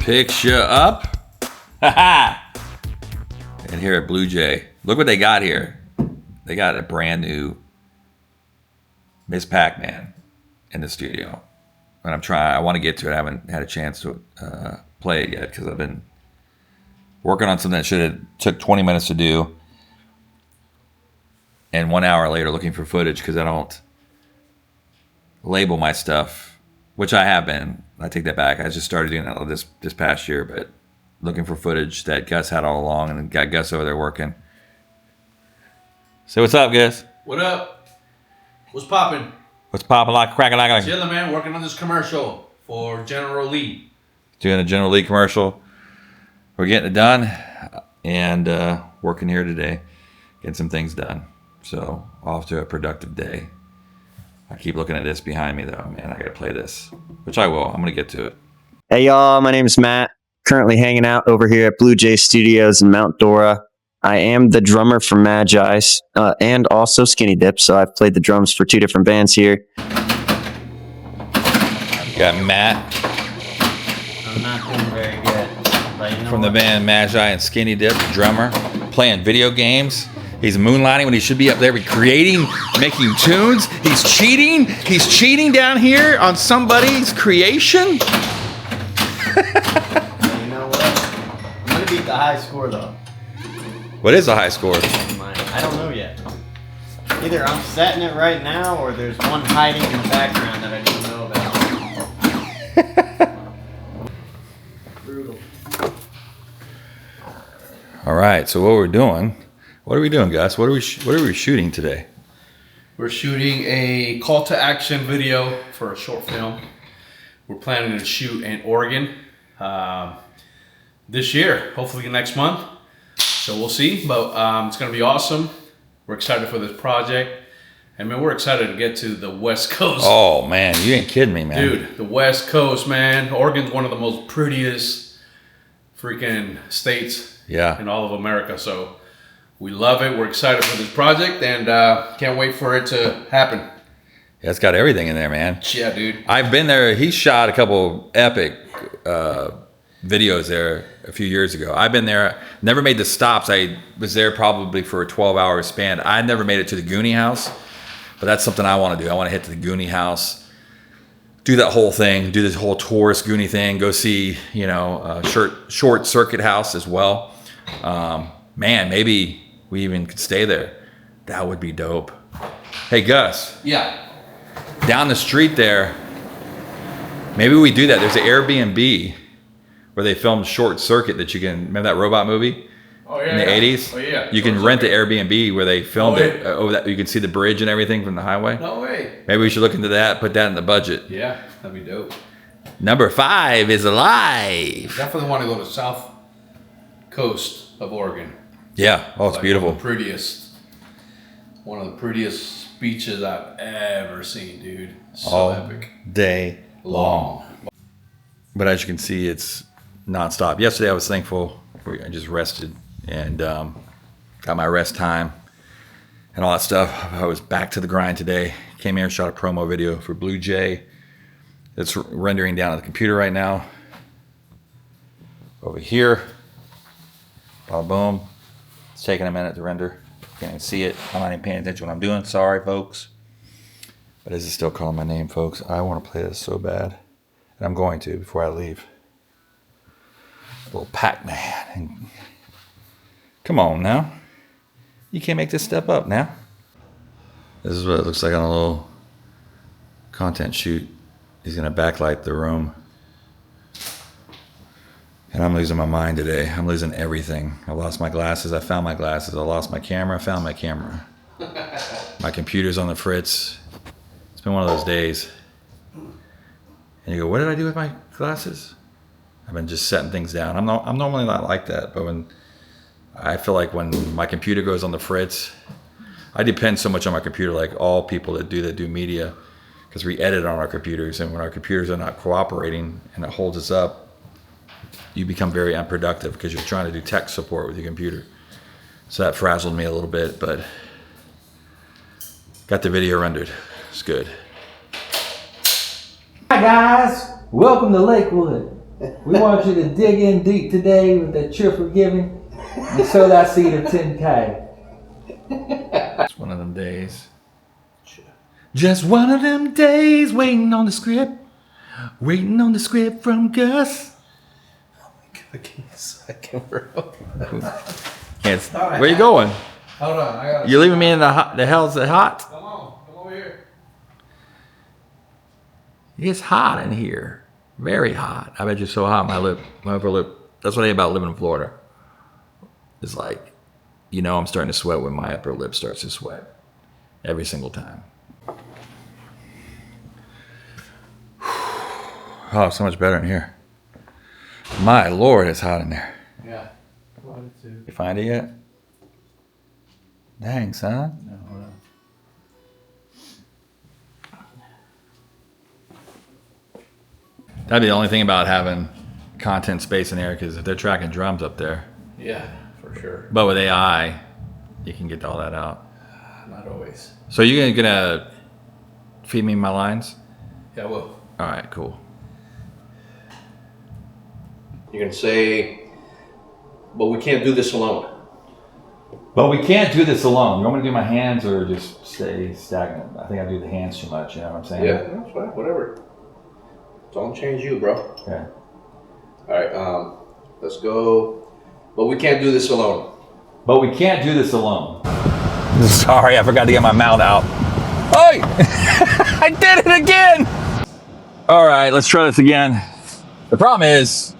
picks you up. And here at Bluejay, look what they got here. They got a brand new Miss Pac-Man in the studio. And I want to get to it. I haven't had a chance to play it yet because I've been working on something that should have took 20 minutes to do. And 1 hour later looking for footage because I don't label my stuff, which I have been. I take that back. I just started doing that this past year, but looking for footage that Gus had all along, and got Gus over there working. So what's up, Gus? What up? What's popping? What's popping like cracking like? Chilling, man. Working on this commercial for General Lee. Doing a General Lee commercial. We're getting it done, and working here today, getting some things done. So off to a productive day. I keep looking at this behind me though. Man, I gotta play this, which I will. I'm gonna get to it. Hey y'all, my name is Matt. Currently hanging out over here at Bluejay Studios in Mount Dora. I am the drummer for Magi and also Skinny Dip, so I've played the drums for 2 different bands here. You got Matt. I'm not doing very good. But you know From the band Magi and Skinny Dip, drummer, playing video games. He's moonlighting when he should be up there creating, making tunes. He's cheating. He's cheating down here on somebody's creation. You know what? I'm going to beat the high score, though. What is the high score? I don't know yet. Either I'm setting it right now, or there's one hiding in the background that I didn't know about. Brutal. All right, so what are we doing, Gus? What are we shooting today? We're shooting a call to action video for a short film. We're planning to shoot in Oregon this year, hopefully next month. So we'll see, but it's going to be awesome. We're excited for this project. And man, we're excited to get to the West Coast. Oh man, you ain't kidding me, man. Dude, the West Coast, man. Oregon's one of the most prettiest freaking states in all of America. So we love it. We're excited for this project and can't wait for it to happen. Yeah, it's got everything in there, man. Yeah, dude. I've been there. He shot a couple epic videos there a few years ago. I've been there, never made the stops. I was there probably for a 12-hour span. I never made it to the Goonie house, but that's something I want to do. I want to hit to the Goonie house, do that whole thing, do this whole tourist Goonie thing, go see, short circuit house as well. Man, maybe we even could stay there. That would be dope. Hey, Gus. Yeah. Down the street there, maybe we do that. There's an Airbnb where they filmed Short Circuit that you can, remember that robot movie? Oh, yeah. In the 80s? Oh, yeah. You can rent the Airbnb where they filmed it. That you can see the bridge and everything from the highway. No way. Maybe we should look into that, put that in the budget. Yeah, that'd be dope. Number 5 is alive. Definitely want to go to south coast of Oregon. Yeah. Oh, it's beautiful. One of the prettiest beaches I've ever seen, dude. So all epic. Day long. But as you can see, it's nonstop. Yesterday I was thankful. I just rested and got my rest time and all that stuff. I was back to the grind today. Came here and shot a promo video for Bluejay. It's rendering down on the computer right now. Over here. Bada boom. It's taking a minute to render. Can't even see it. I'm not even paying attention to what I'm doing. Sorry, folks. But is it still calling my name, folks? I want to play this so bad. And I'm going to before I leave. Little Pac-Man. Come on now. You can't make this step up now. This is what it looks like on a little content shoot. He's going to backlight the room. And I'm losing my mind today. I'm losing everything. I lost my glasses. I found my glasses. I lost my camera. I found my camera. My computer's on the fritz. It's been one of those days. And you go, what did I do with my glasses? I've been just setting things down. I'm normally not like that, but when I feel like when my computer goes on the fritz, I depend so much on my computer, like all people that do media, because we edit on our computers, and when our computers are not cooperating and it holds us up, you become very unproductive because you're trying to do tech support with your computer. So that frazzled me a little bit, but got the video rendered. It's good. Hi guys, welcome to Lakewood. We want you to dig in deep today with that cheerful giving and sow that seed of 10K. It's one of them days. Just one of them days waiting on the script. Waiting on the script from Gus. Oh my God, give me a second, bro. Where you going? Hold on. You're leaving me in the hot. The hell's it hot? Come over here. It's hot in here. Very hot. I bet you're so hot. My upper lip. That's what I hate about living in Florida. It's like, I'm starting to sweat when my upper lip starts to sweat. Every single time. Oh, so much better in here. My Lord, it's hot in there. Yeah. You find it yet? Dang, son. No, hold on. That'd be the only thing about having content space in there, because if they're tracking drums up there. Yeah, for sure. But with AI, you can get all that out. Not always. So you're gonna feed me my lines? Yeah, I will. All right, cool. You're going to say, but we can't do this alone. But we can't do this alone. You want me to do my hands or just stay stagnant? I think I do the hands too much, you know what I'm saying? Yeah, that's fine, whatever. Don't change you, bro. Okay. All right, let's go. But we can't do this alone. But we can't do this alone. Sorry, I forgot to get my mouth out. Oi! I did it again! All right, let's try this again. The problem is,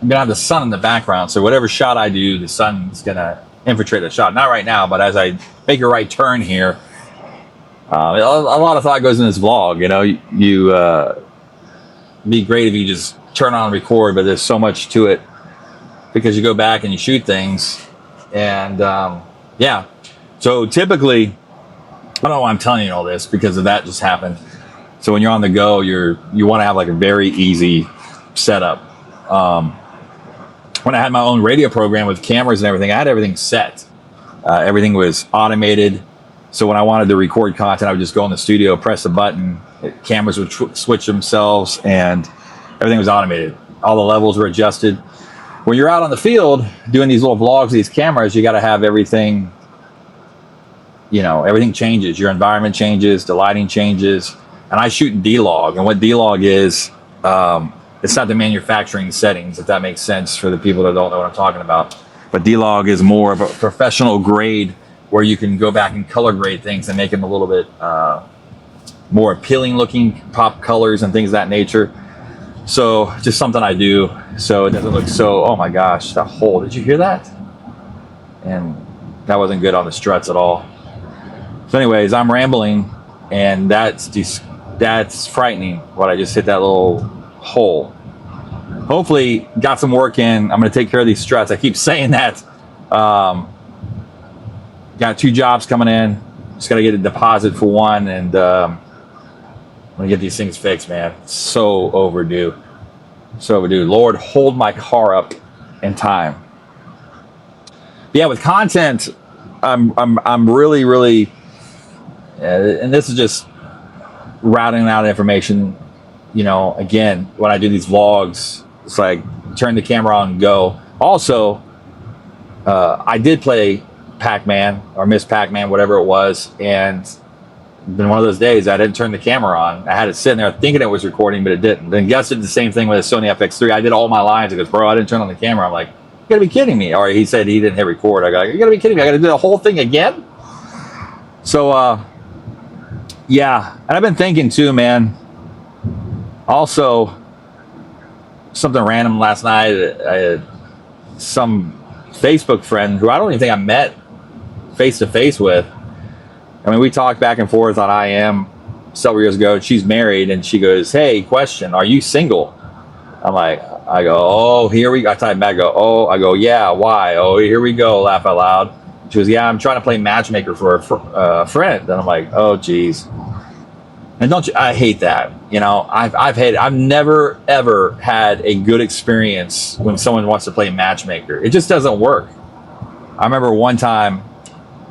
I'm gonna have the sun in the background, so whatever shot I do, the sun's gonna infiltrate the shot. Not right now, but as I make a right turn here, a lot of thought goes in this vlog. It'd be great if you just turn on record, but there's so much to it because you go back and you shoot things, and yeah. So typically, I don't know why I'm telling you all this, because of that just happened. So when you're on the go, you want to have like a very easy setup. When I had my own radio program with cameras and everything, I had everything set. Everything was automated. So when I wanted to record content, I would just go in the studio, press a button, cameras would switch themselves, and everything was automated. All the levels were adjusted. When you're out on the field doing these little vlogs, these cameras, you got to have everything, everything changes. Your environment changes, the lighting changes. And I shoot in D-Log. And what D-Log is, it's not the manufacturing settings, if that makes sense for the people that don't know what I'm talking about. But D-Log is more of a professional grade where you can go back and color grade things and make them a little bit more appealing looking, pop colors and things of that nature. So just something I do so it doesn't look so, oh my gosh, that hole, did you hear that? And that wasn't good on the struts at all. So anyways, I'm rambling, and that's frightening what I just hit, that little hole. Hopefully got some work in. I'm going to take care of these struts. I keep saying that. Got 2 jobs coming in. Just got to get a deposit for one, and I'm going to get these things fixed, man. So overdue. Lord, hold my car up in time. But yeah, with content, I'm really and this is just routing out information. Again, when I do these vlogs, it's like turn the camera on and go. Also, I did play Pac-Man or Miss Pac-Man, whatever it was, and it's been one of those days I didn't turn the camera on. I had it sitting there thinking it was recording, but it didn't. Then Gus did the same thing with a Sony FX3. I did all my lines. He goes, bro, I didn't turn on the camera. I'm like, you gotta be kidding me. Or he said he didn't hit record. I go, you gotta be kidding me. I gotta do the whole thing again? So, yeah. And I've been thinking too, man. Also, something random last night. I had some Facebook friend who I don't even think I met face to face with. I mean, we talked back and forth on IM several years ago. She's married, and she goes, "Hey, question: are you single?" I go, "Oh, here we go." I type back, I go, "Yeah, why?" "Oh, here we go." Laugh out loud. She goes, "Yeah, I'm trying to play matchmaker for a friend." And I'm like, "Oh, geez." And I hate that. I've never ever had a good experience when someone wants to play matchmaker. It just doesn't work. I remember one time,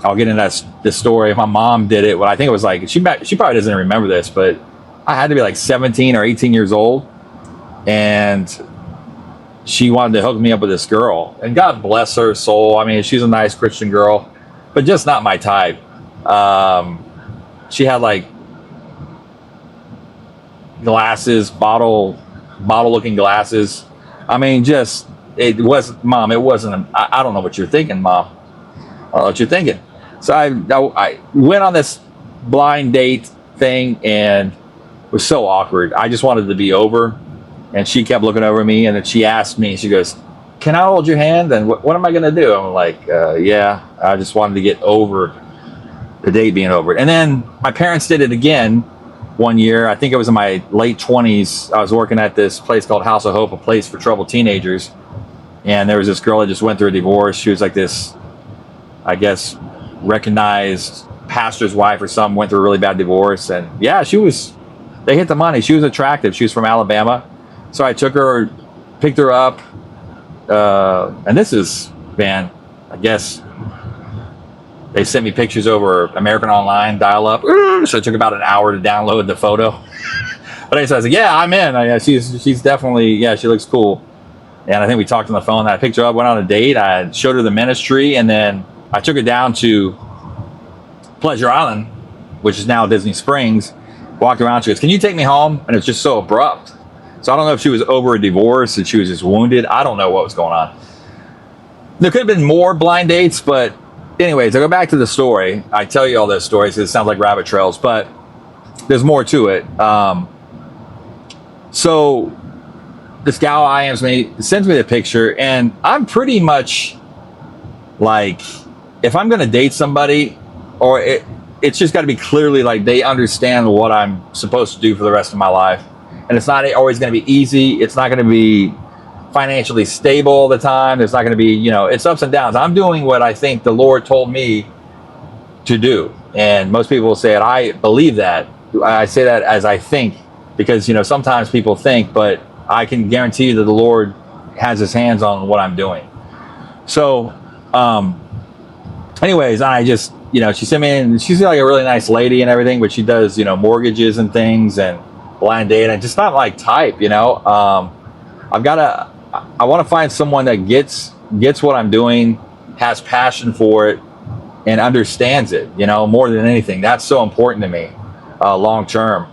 I'll get into this story. My mom did it when I think it was like, she probably doesn't remember this, but I had to be like 17 or 18 years old. and she wanted to hook me up with this girl. And God bless her soul. I mean, she's a nice Christian girl, but just not my type. She had like glasses, bottle looking glasses. I mean, it wasn't, I don't know what you're thinking, Mom. I don't know what you're thinking. So I went on this blind date thing, and it was so awkward. I just wanted to be over, and she kept looking over at me, and then she asked me, she goes, "Can I hold your hand? And what am I going to do?" I'm like, yeah, I just wanted to get over the date being over. And then my parents did it again one year. I think it was in my late 20s. I was working at this place called House of Hope, a place for troubled teenagers. And there was this girl that just went through a divorce. She was like this, I guess, recognized pastor's wife or something, went through a really bad divorce. And yeah, they hit the money. She was attractive. She was from Alabama. So I took her, picked her up. And this is, man, I guess they sent me pictures over American Online dial-up. So it took about an hour to download the photo. But anyway, so I was like, yeah, I'm in. She's definitely, yeah, she looks cool. And I think we talked on the phone. I picked her up, went on a date. I showed her the ministry, and then I took her down to Pleasure Island, which is now Disney Springs. Walked around. She goes, "Can you take me home?" And it's just so abrupt. So I don't know if she was over a divorce and she was just wounded. I don't know what was going on. There could have been more blind dates, but anyways, I go back to the story. I tell you all those stories because it sounds like rabbit trails, but there's more to it. So this gal IMs me, sends me the picture, and I'm pretty much like, if I'm going to date somebody, or it's just got to be clearly like they understand what I'm supposed to do for the rest of my life. And it's not always going to be easy. It's not going to be financially stable all the time. There's not going to be, it's ups and downs. I'm doing what I think the Lord told me to do. And most people will say it. I believe that. I say that as I think, because, sometimes people think, but I can guarantee you that the Lord has his hands on what I'm doing. So, anyways, I just, she sent me in. She's like a really nice lady and everything, but she does, mortgages and things and blind date, and just not like type, I want to find someone that gets what I'm doing, has passion for it, and understands it, more than anything. That's so important to me, long term.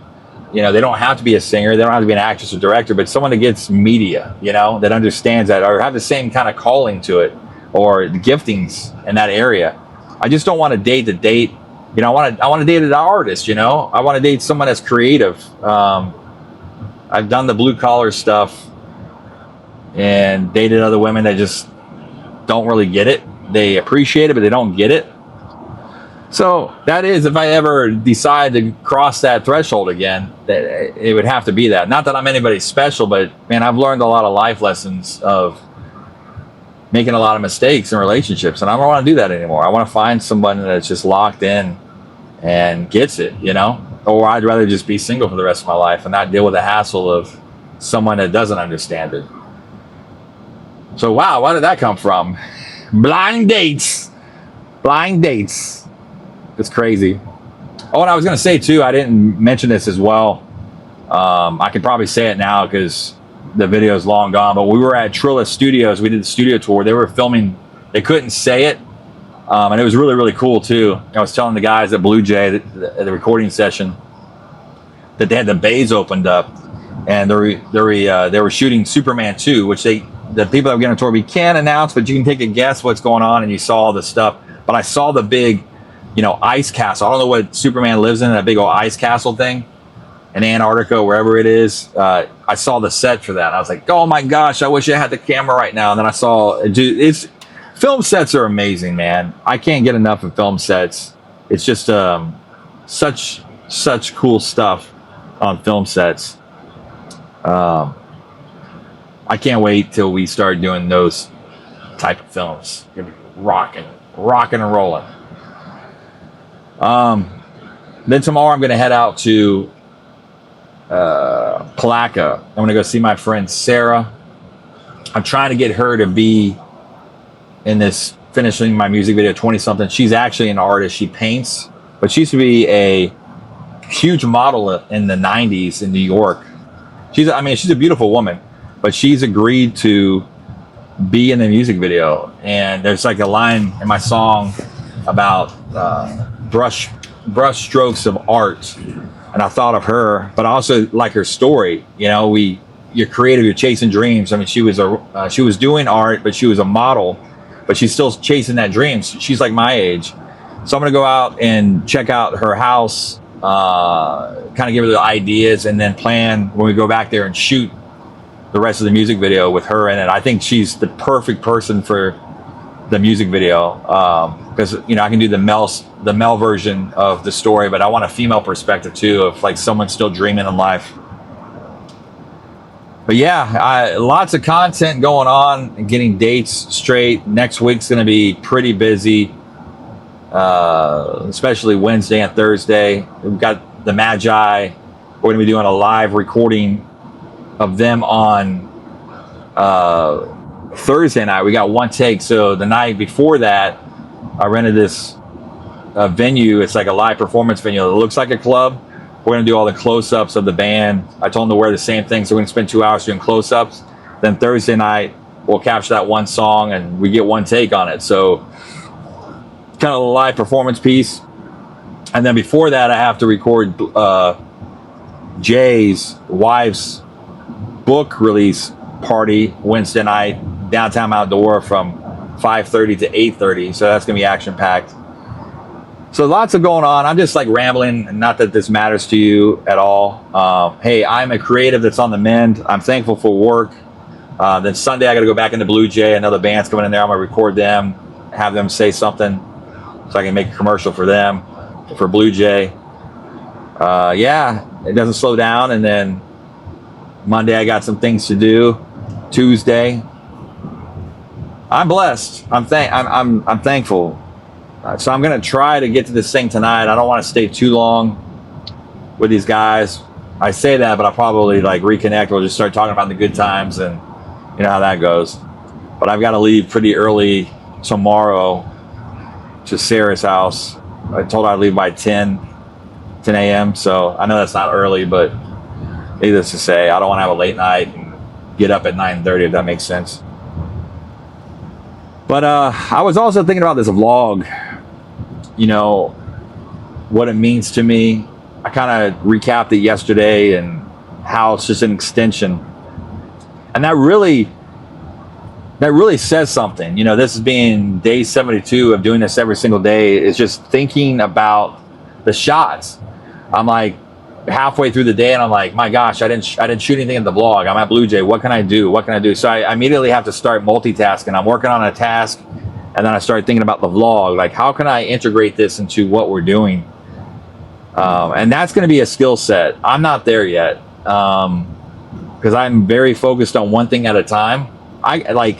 They don't have to be a singer, they don't have to be an actress or director, but someone that gets media, that understands that, or have the same kind of calling to it, or the giftings in that area. I just don't want to date the date. I want to date an artist, I want to date someone that's creative. I've done the blue collar stuff and dated other women that just don't really get it. They appreciate it, but they don't get it. So that is, if I ever decide to cross that threshold again, that it would have to be that. Not that I'm anybody special, but man, I've learned a lot of life lessons of making a lot of mistakes in relationships, and I don't want to do that anymore. I want to find someone that's just locked in and gets it, or I'd rather just be single for the rest of my life and not deal with the hassle of someone that doesn't understand it. So wow, where did that come from? Blind dates. It's crazy. Oh, and I was going to say too, I didn't mention this as well. I could probably say it now because the video is long gone, but we were at Trilla Studios. We did the studio tour. They were filming. They couldn't say it. And it was really, really cool too. I was telling the guys at Bluejay, the recording session, that they had the bays opened up, and they were shooting Superman 2, which the people that were getting a tour, we can't announce, but you can take a guess what's going on, and you saw all this stuff. But I saw the big, ice castle. I don't know what Superman lives in, that big old ice castle thing in Antarctica, wherever it is. I saw the set for that. I was like, oh my gosh, I wish I had the camera right now. And then I saw, film sets are amazing, man. I can't get enough of film sets. It's just such cool stuff on film sets. I can't wait till we start doing those type of films. It's gonna be rocking and rolling. Then tomorrow I'm going to head out to Palaca. I'm going to go see my friend Sarah. I'm trying to get her to be in this, finishing my music video, 20-something. She's actually an artist. She paints, but she used to be a huge model in the 90s in New York. she's a beautiful woman, but she's agreed to be in the music video. And there's like a line in my song about brush strokes of art, and I thought of her, but I also like her story. You know, you're creative, you're chasing dreams. I mean, she was doing art, but she was a model, but she's still chasing that dream. She's like my age. So I'm gonna go out and check out her house, kind of give her the ideas, and then plan when we go back there and shoot the rest of the music video with her in it. I think she's the perfect person for the music video, because you know, I can do the male version of the story, but I want a female perspective too, of like someone still dreaming in life. But yeah, lots of content going on and getting dates straight. Next week's going to be pretty busy, especially Wednesday and Thursday. We've got the Magi. We're going to be doing a live recording of them on Thursday night. We got one take. So the night before that, I rented this venue. It's like a live performance venue. It looks like a club. We're going to do all the close-ups of the band. I told them to wear the same thing, so we're going to spend 2 hours doing close-ups. Then Thursday night, we'll capture that one song, and we get one take on it. So kind of a live performance piece. And then before that, I have to record Jay's wife's book release party Wednesday night, downtown Mount Dora from 5:30 to 8:30. So that's going to be action-packed. So lots of going on. I'm just like rambling, not that this matters to you at all. Hey, I'm a creative that's on the mend. I'm thankful for work. Then Sunday, I got to go back into Bluejay. Another band's coming in there. I'm going to record them, have them say something so I can make a commercial for them, for Bluejay. Yeah, it doesn't slow down. And then Monday, I got some things to do. Tuesday, I'm blessed. I'm thankful. So I'm going to try to get to this thing tonight. I don't want to stay too long with these guys. I say that, but I'll probably like reconnect. We'll just start talking about the good times, and you know how that goes. But I've got to leave pretty early tomorrow to Sarah's house. I told her I'd leave by 10 a.m. So I know that's not early, but needless to say, I don't want to have a late night and get up at 9:30, if that makes sense. But I was also thinking about this vlog, you know, what it means to me. I kind of recapped it yesterday and how it's just an extension. And that really says something. You know, this is being day 72 of doing this every single day. It's just thinking about the shots. I'm like halfway through the day and I'm like, my gosh, I didn't shoot anything in the vlog. I'm at Bluejay. What can I do? So I immediately have to start multitasking. I'm working on a task and then I start thinking about the vlog. Like, how can I integrate this into what we're doing? And that's going to be a skill set. I'm not there yet because I'm very focused on one thing at a time. I like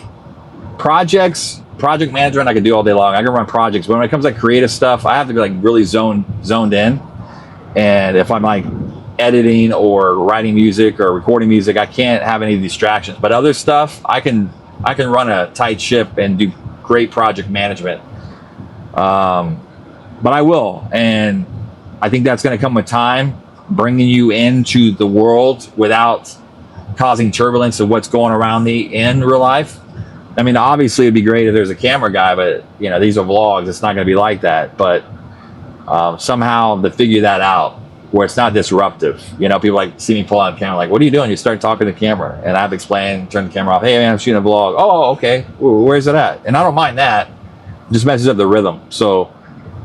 project management. I can do all day long. I can run projects, but when it comes to like creative stuff, I have to be like really zoned in. And if I'm like editing or writing music or recording music, I can't have any distractions. But other stuff, I can run a tight ship and do great project management. But I will, and I think that's going to come with time, bringing you into the world without causing turbulence of what's going around me in real life. I mean, obviously it'd be great if there's a camera guy, but you know, these are vlogs. It's not going to be like that. But somehow to figure that out where it's not disruptive. You know, people like see me pull out the camera, like, what are you doing? You start talking to the camera, and I have to explain, turn the camera off. Hey man, I'm shooting a vlog. Oh, okay. Ooh, where's it at? And I don't mind that. It just messes up the rhythm. So,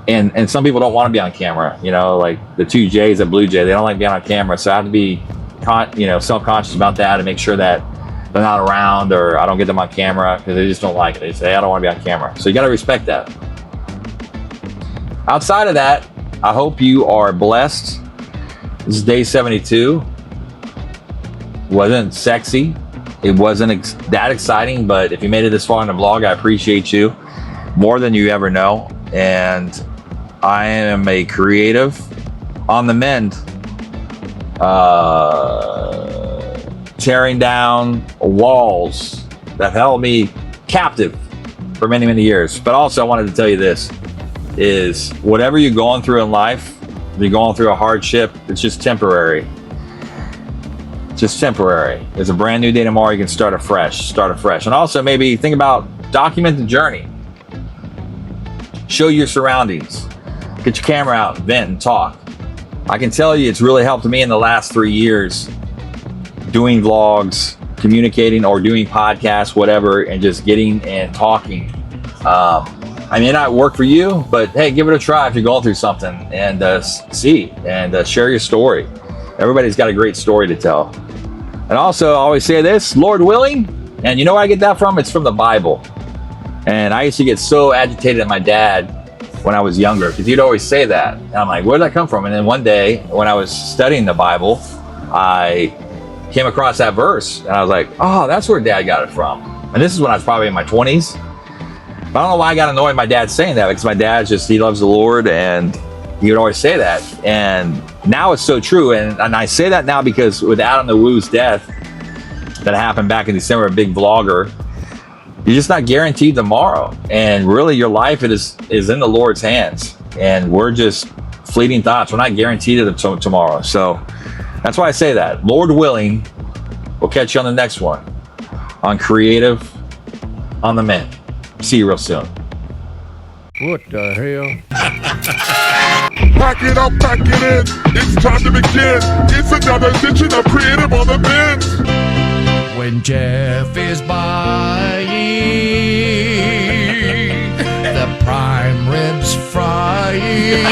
and some people don't want to be on camera. You know, like the two J's at Bluejay, they don't like being on camera. So I have to be, self-conscious about that and make sure that they're not around or I don't get them on camera because they just don't like it. They say, I don't want to be on camera. So you got to respect that. Outside of that, I hope you are blessed. This is day 72. Wasn't sexy. It wasn't that exciting, but if you made it this far in the vlog, I appreciate you more than you ever know. And I am a creative on the mend, tearing down walls that held me captive for many, many years. But also I wanted to tell you this, is whatever you're going through in life, if you're going through a hardship, it's just temporary. just temporary. There's a brand new day tomorrow. You can start afresh. And also maybe think about document the journey. Show your surroundings. Get your camera out, vent and talk. I can tell you it's really helped me in the last 3 years doing vlogs, communicating or doing podcasts, whatever, and just getting and talking. I may not work for you, but hey, give it a try if you're going through something and see and share your story. Everybody's got a great story to tell. And also, I always say this, Lord willing, and you know where I get that from? It's from the Bible. And I used to get so agitated at my dad when I was younger, because he'd always say that. And I'm like, where did that come from? And then one day, when I was studying the Bible, I came across that verse, and I was like, oh, that's where Dad got it from. And this is when I was probably in my 20s. But I don't know why I got annoyed my dad saying that, because my dad he loves the Lord, and he would always say that. And now it's so true. And I say that now because with Adam the Woo's death that happened back in December, a big vlogger, you're just not guaranteed tomorrow. And really your life is in the Lord's hands. And we're just fleeting thoughts. We're not guaranteed of tomorrow. So that's why I say that. Lord willing, we'll catch you on the next one on Creative on the Mend. See you real soon. What the hell? Pack it up, pack it in. It's time to begin. It's another edition of Creative on the Mend. When Jeff is buying the prime ribs frying.